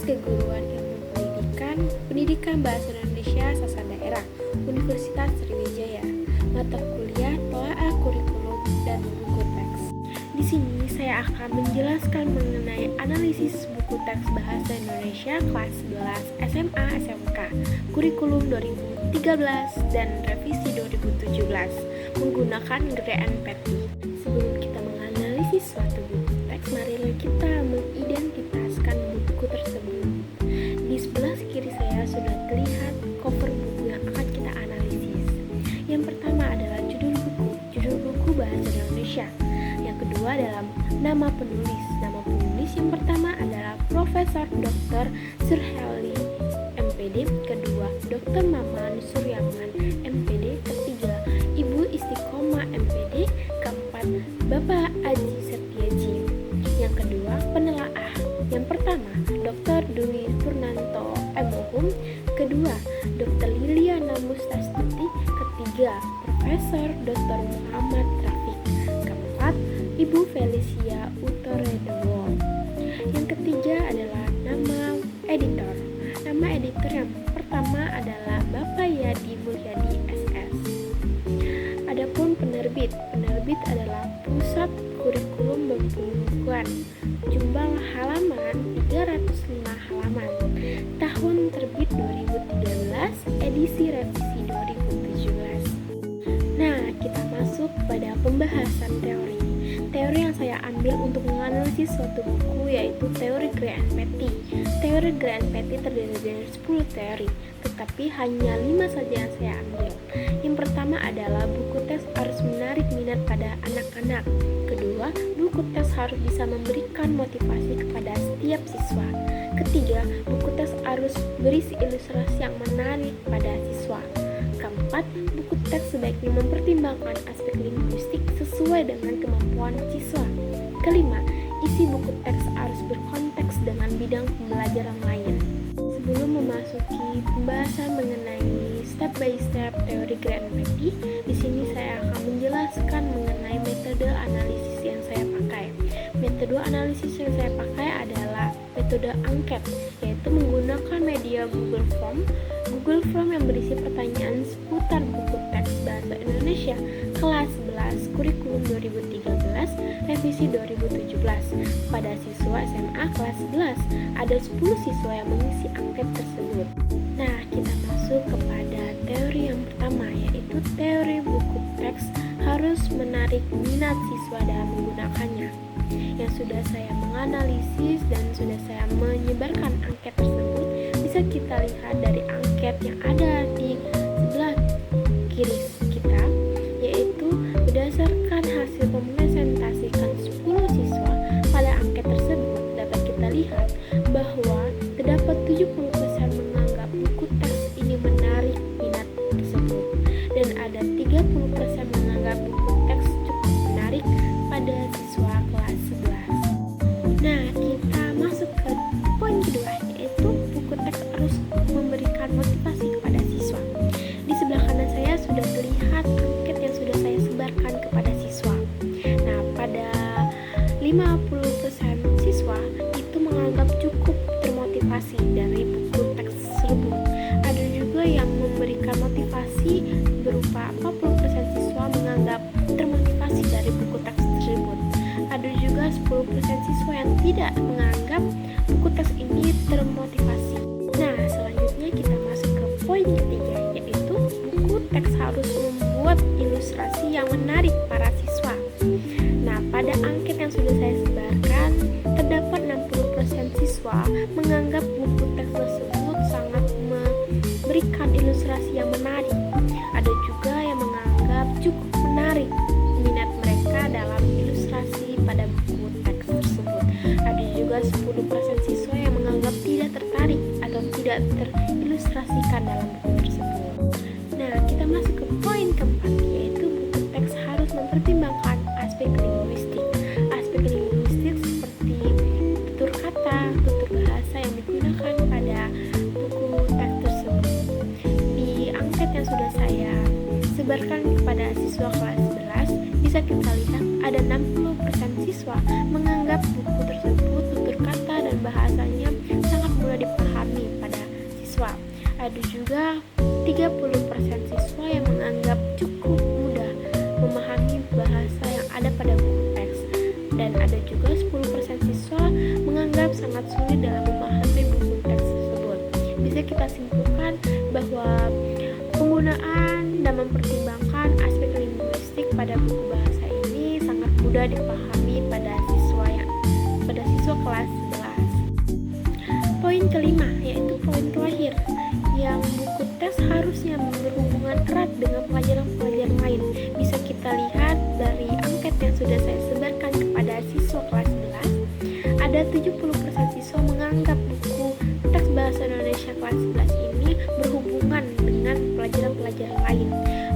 Keguruan Ilmu Pendidikan, Pendidikan Bahasa Indonesia Sastra Daerah, Universitas Sriwijaya. Mata kuliah telaah kurikulum dan buku teks. Di sini saya akan menjelaskan mengenai analisis buku teks Bahasa Indonesia kelas 11 SMA SMK, kurikulum 2013 dan revisi 2017 menggunakan GRANPETI. Sebelum kita menganalisis suatu buku teks, marilah kita mengidentitaskan buku tersebut. Di sebelah kiri saya sudah terlihat cover buku yang akan kita analisis. Yang pertama adalah judul buku Bahasa Indonesia. Yang kedua adalah nama penulis. Nama penulis yang pertama adalah Profesor Dr. Surheli MPD. Kedua, Dr. Maman Suryaman MPD. Ketiga, Ibu Istiqomah MPD. Keempat, Bapak Aji Setiaji. Yang kedua, penelaah. Yang pertama, Dr. Dwi Purnanto MHum. Kedua, Dr. Liliana Mustastuti. Ketiga, Profesor Dr. Muhammad Rafiq. Keempat, Ibu Felicia Utoredewo. Yang ketiga adalah nama editor. Nama editor yang pertama adalah Bapak Yadi Mulyadi SS. Adapun penerbit adalah Pusat Kurikulum dan Pembukuan. Jumlah halaman 305 halaman. Tahun terbit 2013, edisi revisi 2017. Nah, kita masuk pada pembahasan teori. Teori yang saya ambil untuk menganalisis suatu buku yaitu teori GRANPETI. Teori GRANPETI terdiri dari 10 teori, tetapi hanya 5 saja yang saya ambil. Yang pertama adalah buku teks harus menarik minat pada anak-anak. Kedua, buku teks harus bisa memberikan motivasi kepada setiap siswa. Ketiga, buku teks harus berisi ilustrasi yang menarik pada siswa. Keempat, buku teks sebaiknya mempertimbangkan aspek linguistik sesuai dengan kemampuan siswa. Kelima, isi buku teks harus berkonteks dengan bidang pembelajaran lain. Sebelum memasuki pembahasan mengenai step by step teori GRANPETI, di sini saya akan menjelaskan mengenai metode analisis yang saya pakai. Metode analisis yang saya pakai adalah metode angket, yaitu menggunakan media Google Form yang berisi pertanyaan seputar buku teks Bahasa Indonesia kelas 11 kurikulum 2013 revisi 2017 pada siswa SMA kelas 11. Ada 10 siswa yang mengisi angket tersebut. Nah, kita masuk kepada teori yang pertama, yaitu teori buku teks harus menarik minat siswa dalam menggunakannya. Yang sudah saya menganalisis dan sudah saya menyebarkan angket tersebut, bisa kita lihat dari angket yang ada di sebelah kiri kita, yaitu berdasarkan hasil mempresentasikan 10 siswa pada angket tersebut, dapat kita lihat bahwa terdapat 70% menganggap buku teks ini menarik minat tersebut, dan ada 30% menganggap buku teks cukup menarik pada siswa kelas 11. Nah, kita masuk ke poin kedua, yaitu buku teks harus memberikan motivasi kepada siswa. Di sebelah kanan saya sudah terlihat angket yang sudah saya sebarkan kepada siswa. Nah, pada 50% siswa itu menganggap cukup termotivasi dari buku teks tersebut. Ada juga yang memberikan motivasi berupa 40% siswa menganggap termotivasi dari buku teks tersebut. Ada juga 10% siswa yang tidak menganggap buku teks ini termotivasi. Nah, selanjutnya kita masuk ke poin ketiga, yaitu buku teks harus membuat ilustrasi yang menarik para siswa. Nah, pada angket yang sudah saya sebarkan, terdapat 60% siswa menganggap buku teks tersebut sangat memberikan ilustrasi yang menarik. Ada juga yang menganggap cukup menarik minat mereka dalam ilustrasi pada buku teks tersebut. Ada juga 10% siswa yang menganggap tidak tertarik atau tidak terilustrasikan dalam buku tersebut. Nah, kita masuk ke poin keempat, yaitu buku teks harus mempertimbangkan aspek linguistik. Aspek linguistik seperti tutur kata, tutur bahasa yang digunakan pada buku teks tersebut. Di angket yang sudah saya sebarkan kepada siswa kelas 11, bisa kita lihat ada 60% siswa menganggap buku tersebut tutur kata dan bahasanya sangat mudah juga 30% siswa yang menganggap cukup mudah memahami bahasa yang ada pada buku teks, dan ada juga 10% siswa menganggap sangat sulit dalam memahami buku teks tersebut. Bisa kita simpulkan bahwa penggunaan dan mempertimbangkan aspek linguistik pada buku bahasa ini sangat mudah dipahami pada siswa kelas 11. Poin kelima, yaitu poin terakhir, yang buku teks harusnya berhubungan erat dengan pelajaran-pelajaran lain. Bisa kita lihat dari angket yang sudah saya sebarkan kepada siswa kelas 11, ada 70% siswa menganggap buku teks bahasa Indonesia kelas 11 ini berhubungan dengan pelajaran-pelajaran lain.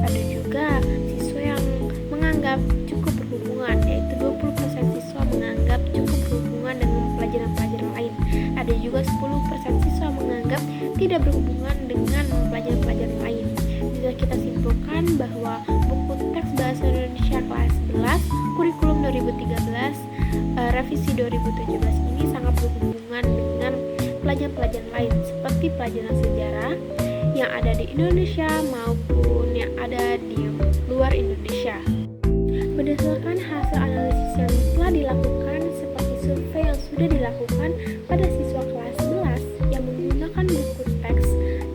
Ada juga siswa yang menganggap cukup berhubungan, yaitu 20% siswa menganggap cukup berhubungan dengan pelajaran-pelajaran lain. Ada juga 10% siswa menganggap tidak berhubungan dengan pelajaran-pelajaran lain. Bisa kita simpulkan bahwa buku teks bahasa Indonesia kelas 11 kurikulum 2013 revisi 2017 ini sangat berhubungan dengan pelajaran-pelajaran lain seperti pelajaran sejarah yang ada di Indonesia maupun yang ada di luar Indonesia. Berdasarkan hasil analisis yang telah dilakukan seperti survei yang sudah dilakukan pada siswa kelas 11 yang menggunakan buku teks,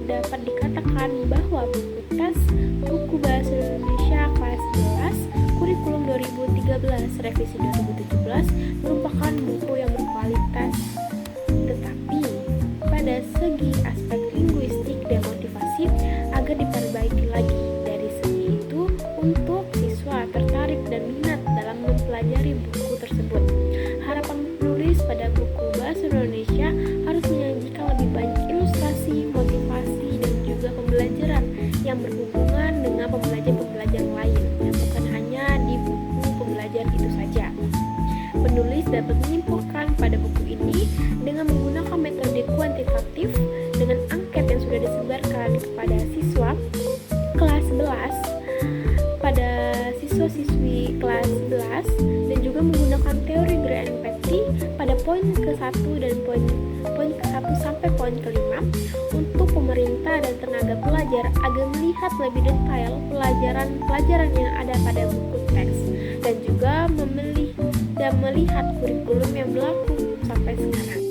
dapat dikatakan bahwa buku bahasa Indonesia kelas 11 kurikulum 2013 revisi 2017 merupakan buku yang berkualitas, tetapi pada segi aspek linguistik dan motivasi agar diperbaiki lagi. Dari segi itu, untuk siswa tertarik dan minat dalam mempelajari buku tersebut, harapan penulis pada buku bahasa Indonesia harus menyajikan lebih banyak ilustrasi, motivasi, dan juga pembelajaran yang berhubungan dengan pembelajaran lain, bukan hanya di buku pembelajaran itu saja. Penulis dapat menyimpulkan pada buku ini dengan menggunakan metode kuantitatif dengan angket yang sudah disebarkan kepada siswa kelas 11 pada siswa-siswi kelas 11 dan juga menggunakan teori Gray and Petty pada poin ke-1 dan poin ke-1 sampai poin ke-5 untuk pemerintah dan tenaga pelajar agar melihat lebih detail pelajaran yang ada pada buku teks dan juga melihat kurikulum yang berlaku sampai sekarang.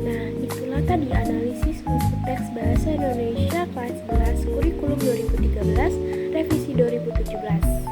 Nah, itulah tadi analisis buku teks bahasa Indonesia kelas 11 kurikulum 2013 revisi 2017.